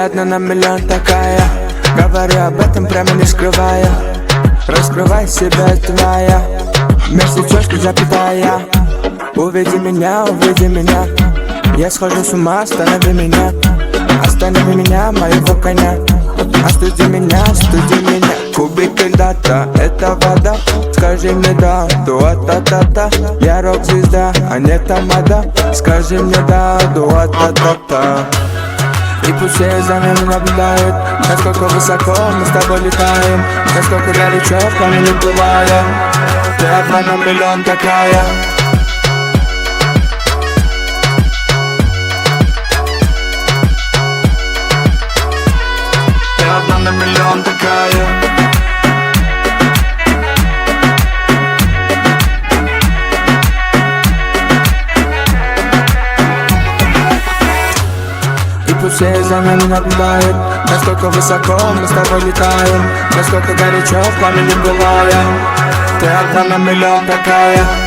одна на миллион такая. Говорю об этом прямо не скрывая. Раскрывай себя, твоя вместе чётко запятая. Уведи меня, я схожу с ума, останови меня. Останови меня, моего коня. Остуди меня, кубик льда-то, это вода. Скажи мне да, дуа-та-та-та. Я рок-звезда, а не тамада. Скажи мне да, дуа-та-та-та. И пусть все за нами наблюдают, насколько высоко мы с тобой летаем, насколько горячо в пламени плывая. Ты одна на миллион такая. Ты одна на миллион такая. Все за нами наблюдают, насколько высоко мы с тобой летаем, насколько горячо в пламени бывая. Ты одна на миллион такая.